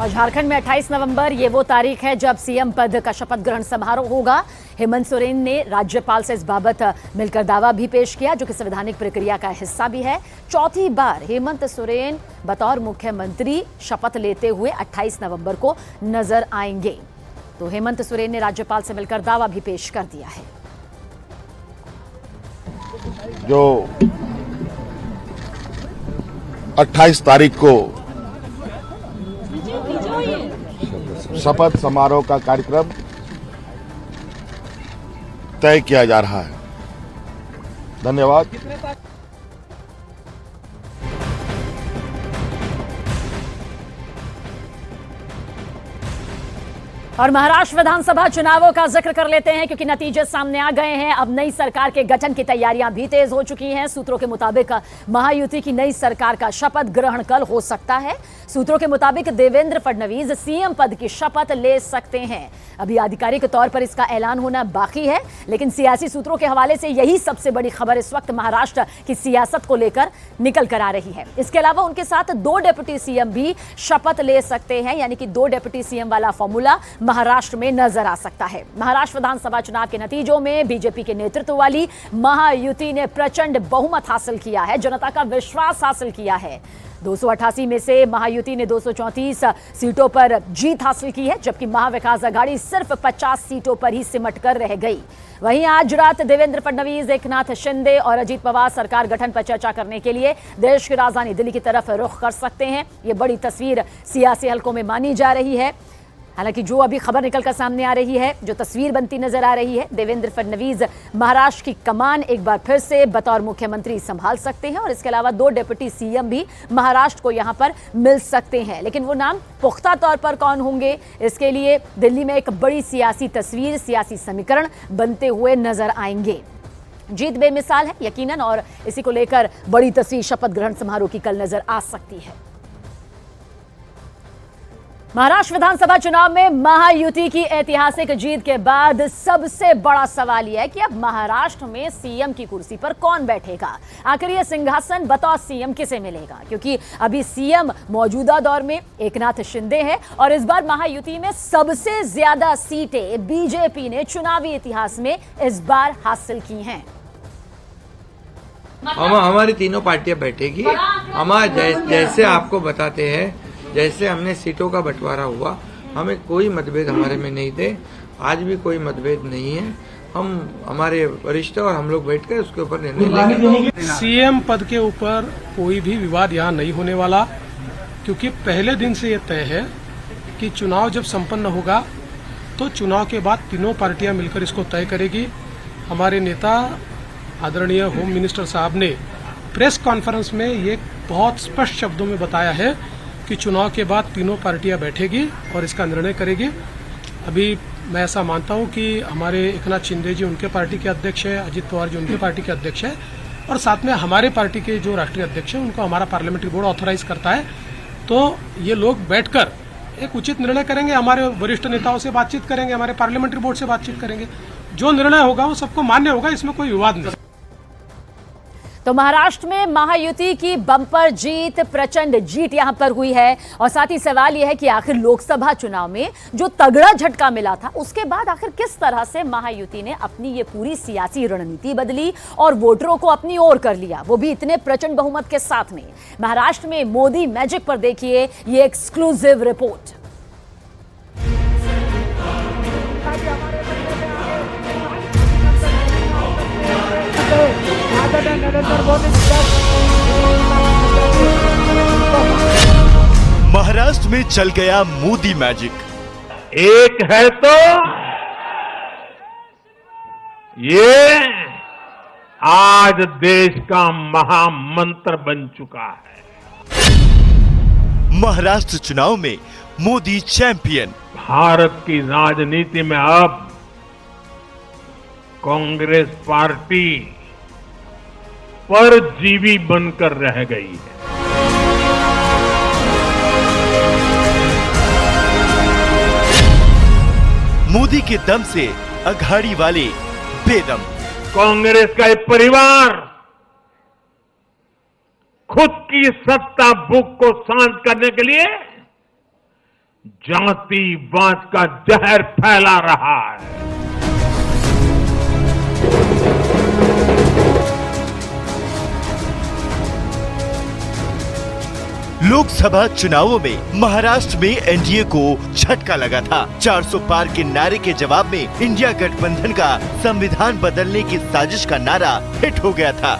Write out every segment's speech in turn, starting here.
और झारखंड में 28 नवंबर ये वो तारीख है जब सीएम पद का शपथ ग्रहण समारोह होगा। हेमंत सोरेन ने राज्यपाल से इस बाबत मिलकर दावा भी पेश किया, जो कि संवैधानिक प्रक्रिया का हिस्सा भी है। चौथी बार हेमंत सोरेन बतौर मुख्यमंत्री शपथ लेते हुए 28 नवंबर को नजर आएंगे। तो हेमंत सोरेन ने राज्यपाल से मिलकर दावा भी पेश कर दिया है। जो 28 तारीख को शपथ समारोह का कार्यक्रम तय किया जा रहा है। धन्यवाद। और महाराष्ट्र विधानसभा चुनावों का जिक्र कर लेते हैं, क्योंकि नतीजे सामने आ गए हैं। अब नई सरकार के गठन की तैयारियां भी तेज हो चुकी हैं। सूत्रों के मुताबिक महायुति की नई सरकार का शपथ ग्रहण कल हो सकता है। सूत्रों के मुताबिक देवेंद्र फडणवीस सीएम पद की शपथ ले सकते हैं। अभी आधिकारिक तौर पर इसका ऐलान होना बाकी है, लेकिन सियासी सूत्रों के हवाले से यही सबसे बड़ी खबर इस वक्त महाराष्ट्र की सियासत को लेकर निकल कर आ रही है। इसके अलावा उनके साथ 2 डिप्टी सीएम भी शपथ ले सकते हैं, यानी कि 2 डिप्टी सीएम वाला फॉर्मूला महाराष्ट्र में नजर आ सकता है। महाराष्ट्र विधानसभा चुनाव के नतीजों में बीजेपी के नेतृत्व वाली महायुति ने प्रचंड बहुमत हासिल किया है, जनता का विश्वास हासिल किया है। 288 में से महायुति ने 234 सीटों पर जीत हासिल की है, जबकि महाविकास आघाड़ी सिर्फ 50 सीटों पर ही सिमट कर रह गई। वहीं आज रात देवेंद्र फडणवीस, एकनाथ शिंदे और अजीत पवार सरकार गठन पर चर्चा करने के लिए देश की राजधानी दिल्ली की तरफ रुख कर सकते हैं। ये बड़ी तस्वीर सियासी हलकों में मानी जा रही है। हालांकि जो अभी खबर निकलकर सामने आ रही है, जो तस्वीर बनती नजर आ रही है, देवेंद्र फडणवीस महाराष्ट्र की कमान एक बार फिर से बतौर मुख्यमंत्री संभाल सकते हैं और इसके अलावा 2 डिप्टी सीएम भी महाराष्ट्र को यहां पर मिल सकते हैं। लेकिन वो नाम पुख्ता तौर पर कौन होंगे, इसके लिए दिल्ली में एक बड़ी सियासी तस्वीर, सियासी समीकरण बनते हुए नजर आएंगे। जीत बेमिसाल है यकीनन, और इसी को लेकर बड़ी तस्वीर शपथ ग्रहण समारोह की कल नजर आ सकती है। महाराष्ट्र विधानसभा चुनाव में महायुति की ऐतिहासिक जीत के बाद सबसे बड़ा सवाल यह है कि अब महाराष्ट्र में सीएम की कुर्सी पर कौन बैठेगा। आखिर यह सिंहासन बतौर सीएम किसे मिलेगा, क्योंकि अभी सीएम मौजूदा दौर में एकनाथ शिंदे हैं और इस बार महायुति में सबसे ज्यादा सीटें बीजेपी ने चुनावी इतिहास में इस बार हासिल की हैं। हमारी तीनों पार्टियां बैठेगी। हमारे जैसे आपको बताते हैं, जैसे हमने सीटों का बंटवारा हुआ, हमें कोई मतभेद हमारे में नहीं थे, आज भी कोई मतभेद नहीं है। हम हमारे वरिष्ठ और हम लोग बैठकर उसके ऊपर निर्णय लेंगे। सीएम पद के ऊपर कोई भी विवाद यहाँ नहीं होने वाला, क्योंकि पहले दिन से ये तय है कि चुनाव जब संपन्न होगा तो चुनाव के बाद तीनों पार्टियां मिलकर इसको तय करेगी। हमारे नेता आदरणीय होम मिनिस्टर साहब ने प्रेस कॉन्फ्रेंस में ये बहुत स्पष्ट शब्दों में बताया है कि चुनाव के बाद तीनों पार्टियां बैठेगी और इसका निर्णय करेगी। अभी मैं ऐसा मानता हूं कि हमारे एकनाथ शिंदे जी उनके पार्टी के अध्यक्ष है, अजीत पवार जी उनके पार्टी के अध्यक्ष है, और साथ में हमारे पार्टी के जो राष्ट्रीय अध्यक्ष है उनको हमारा पार्लियामेंट्री बोर्ड ऑथराइज करता है। तो ये लोग बैठकर एक उचित निर्णय करेंगे। हमारे वरिष्ठ नेताओं से बातचीत करेंगे, हमारे पार्लियामेंट्री बोर्ड से बातचीत करेंगे। जो निर्णय होगा वो सबको मान्य होगा, इसमें कोई विवाद नहीं। तो महाराष्ट्र में महायुति की बम्पर जीत, प्रचंड जीत यहां पर हुई है। और साथ ही सवाल यह है कि आखिर लोकसभा चुनाव में जो तगड़ा झटका मिला था, उसके बाद आखिर किस तरह से महायुति ने अपनी ये पूरी सियासी रणनीति बदली और वोटरों को अपनी ओर कर लिया, वो भी इतने प्रचंड बहुमत के साथ में। महाराष्ट्र में मोदी मैजिक पर देखिए ये एक्सक्लूसिव रिपोर्ट। महाराष्ट्र में चल गया मोदी मैजिक। एक है तो ये आज देश का महामंत्र बन चुका है। महाराष्ट्र चुनाव में मोदी चैंपियन। भारत की राजनीति में अब कांग्रेस पार्टी परजीवी बनकर रह गई है। मोदी के दम से अघाड़ी वाले बेदम। कांग्रेस का एक परिवार खुद की सत्ता भूख को शांत करने के लिए जातिवाद का जहर फैला रहा है। लोकसभा चुनावों में महाराष्ट्र में एनडीए को झटका लगा था। 400 पार के नारे के जवाब में इंडिया गठबंधन का संविधान बदलने की साजिश का नारा हिट हो गया था।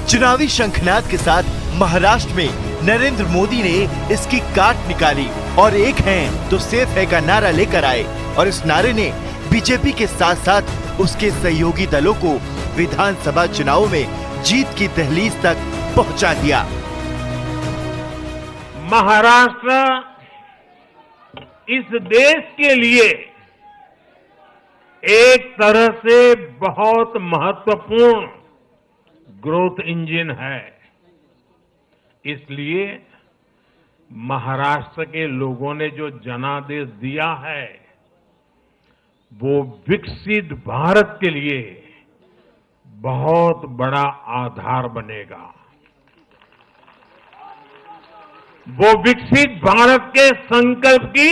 चुनावी शंखनाद के साथ महाराष्ट्र में नरेंद्र मोदी ने इसकी काट निकाली और एक है तो सेफ है का नारा लेकर आए और इस नारे ने बीजेपी के साथ साथ उसके सहयोगी दलों को विधानसभा चुनावों में जीत की दहलीज तक पहुंचा दिया। महाराष्ट्र इस देश के लिए एक तरह से बहुत महत्वपूर्ण ग्रोथ इंजन है। इसलिए महाराष्ट्र के लोगों ने जो जनादेश दिया है वो विकसित भारत के लिए बहुत बड़ा आधार बनेगा। वो विकसित भारत के संकल्प की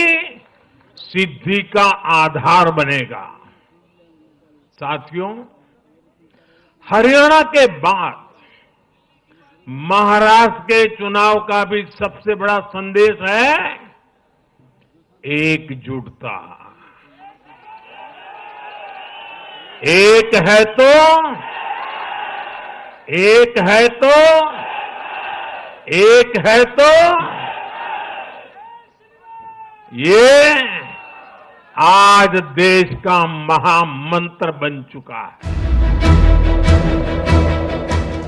सिद्धि का आधार बनेगा। साथियों, हरियाणा के बाद महाराष्ट्र के चुनाव का भी सबसे बड़ा संदेश है एकजुटता। एक है तो ये आज देश का महामंत्र बन चुका है।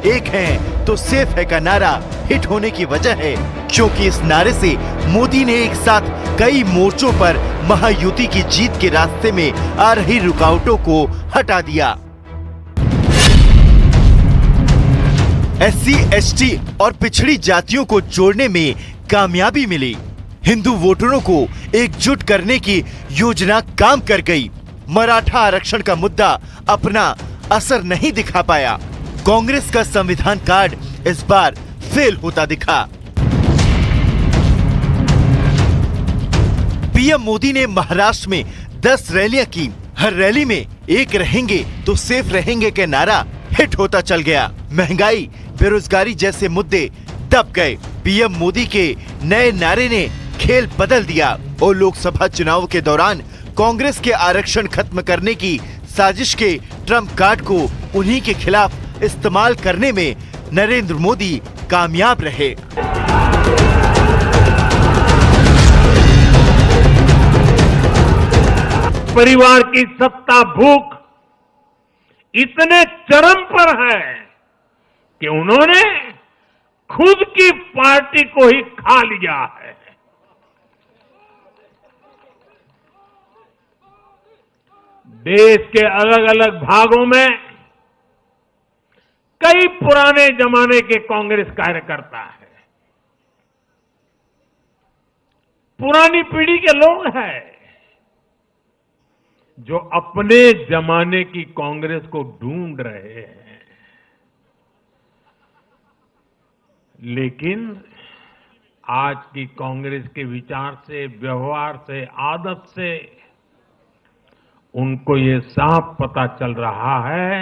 एक है तो सेफ है का नारा हिट होने की वजह है क्योंकि इस नारे से मोदी ने एक साथ कई मोर्चों पर महायुति की जीत के रास्ते में आ रही रुकावटों को हटा दिया। एससी, एसटी और पिछड़ी जातियों को जोड़ने में कामयाबी मिली। हिंदू वोटरों को एकजुट करने की योजना काम कर गई। मराठा आरक्षण का मुद्दा अपना असर नहीं दिखा पाया। कांग्रेस का संविधान कार्ड इस बार फेल होता दिखा। पीएम मोदी ने महाराष्ट्र में 10 रैलियां की। हर रैली में एक रहेंगे तो सेफ रहेंगे के नारा हिट होता चल गया। महंगाई, बेरोजगारी जैसे मुद्दे दब गए। पीएम मोदी के नए नारे ने खेल बदल दिया और लोकसभा चुनाव के दौरान कांग्रेस के आरक्षण खत्म करने की साजिश के ट्रम्प कार्ड को उन्हीं के खिलाफ इस्तेमाल करने में नरेंद्र मोदी कामयाब रहे। परिवार की सत्ता भूख इतने चरम पर है कि उन्होंने खुद की पार्टी को ही खा लिया है। देश के अलग अलग भागों में कई पुराने जमाने के कांग्रेस कार्यकर्ता है, पुरानी पीढ़ी के लोग हैं जो अपने जमाने की कांग्रेस को ढूंढ रहे हैं। लेकिन आज की कांग्रेस के विचार से, व्यवहार से, आदत से उनको ये साफ पता चल रहा है।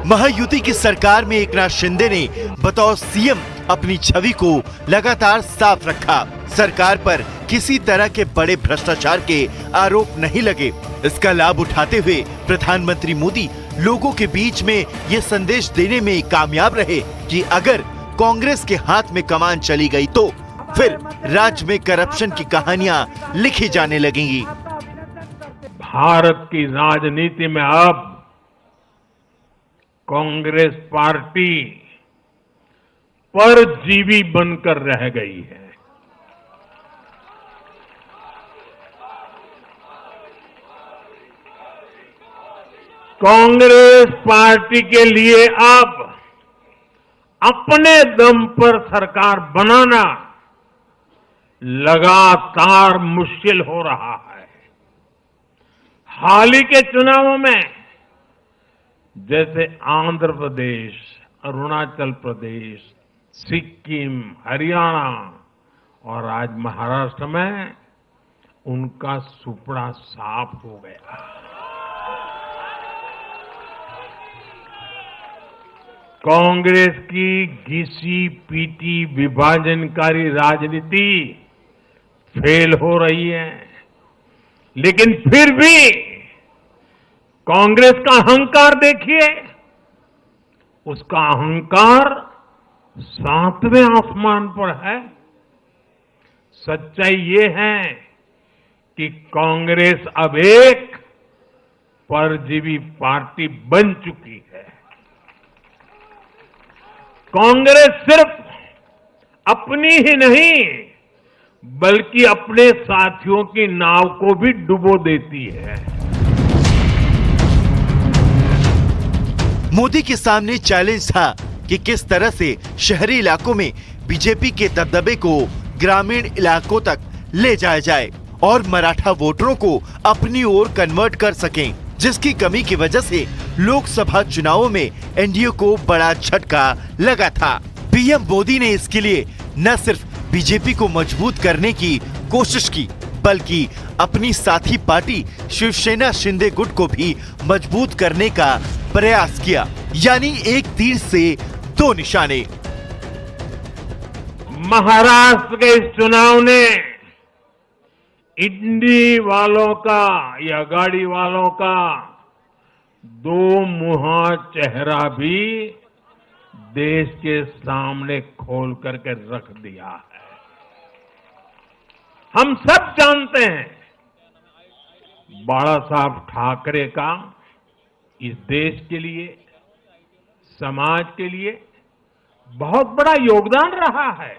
महायुति की सरकार में एकनाथ शिंदे ने बतौर सीएम अपनी छवि को लगातार साफ रखा। सरकार पर किसी तरह के बड़े भ्रष्टाचार के आरोप नहीं लगे। इसका लाभ उठाते हुए प्रधानमंत्री मोदी लोगों के बीच में ये संदेश देने में कामयाब रहे कि अगर कांग्रेस के हाथ में कमान चली गई तो फिर राज्य में करप्शन की कहानियां लिखी जाने लगेंगी। भारत की राजनीति में अब कांग्रेस पार्टी परजीवी बनकर रह गई है। कांग्रेस पार्टी के लिए अब अपने दम पर सरकार बनाना लगातार मुश्किल हो रहा है। हाल ही के चुनावों में जैसे आंध्र प्रदेश, अरुणाचल प्रदेश, सिक्किम, हरियाणा और आज महाराष्ट्र में उनका सुपड़ा साफ हो गया। कांग्रेस की घिसी पीटी विभाजनकारी राजनीति फेल हो रही है, लेकिन फिर भी कांग्रेस का अहंकार देखिए, उसका अहंकार 7वें आसमान पर है। सच्चाई ये है कि कांग्रेस अब एक परजीवी पार्टी बन चुकी है। कांग्रेस सिर्फ अपनी ही नहीं बल्कि अपने साथियों की नाव को भी डुबो देती है। मोदी के सामने चैलेंज था कि किस तरह से शहरी इलाकों में बीजेपी के दबदबे को ग्रामीण इलाकों तक ले जाया जाए और मराठा वोटरों को अपनी ओर कन्वर्ट कर सकें, जिसकी कमी की वजह से लोकसभा चुनावों में एनडीए को बड़ा झटका लगा था। पीएम मोदी ने इसके लिए न सिर्फ बीजेपी को मजबूत करने की कोशिश की, बल्कि अपनी साथी पार्टी शिवसेना शिंदे गुट को भी मजबूत करने का प्रयास किया। यानी एक तीर से दो निशाने। महाराष्ट्र के इस चुनाव ने इंडी वालों का या गाड़ी वालों का दो मुहा चेहरा भी देश के सामने खोल करके रख दिया है। हम सब जानते हैं बाला साहब ठाकरे का इस देश के लिए, समाज के लिए बहुत बड़ा योगदान रहा है।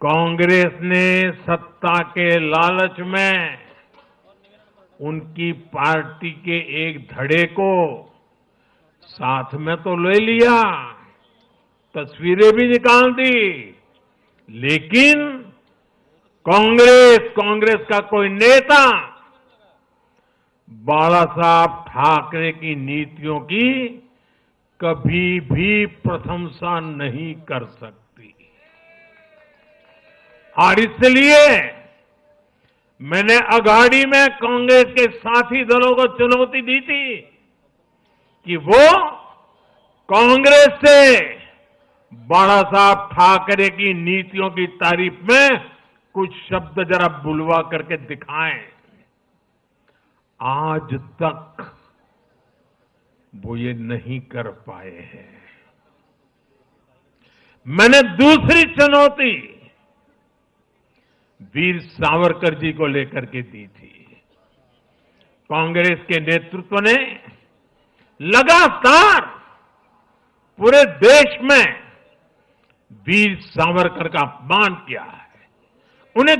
कांग्रेस ने सत्ता के लालच में उनकी पार्टी के एक धड़े को साथ में तो ले लिया, तस्वीरें भी निकाल दी, लेकिन कांग्रेस का कोई नेता बाला साहब ठाकरे की नीतियों की कभी भी प्रशंसा नहीं कर सकती। और इसलिए मैंने अघाड़ी में कांग्रेस के साथी दलों को चुनौती दी थी कि वो कांग्रेस से बाला साहब ठाकरे की नीतियों की तारीफ में कुछ शब्द जरा बुलवा करके दिखाएं। आज तक वो ये नहीं कर पाए हैं। मैंने दूसरी चुनौती वीर सावरकर जी को लेकर के दी थी। कांग्रेस के नेतृत्व ने लगातार पूरे देश में वीर सावरकर का अपमान किया है। उन्हें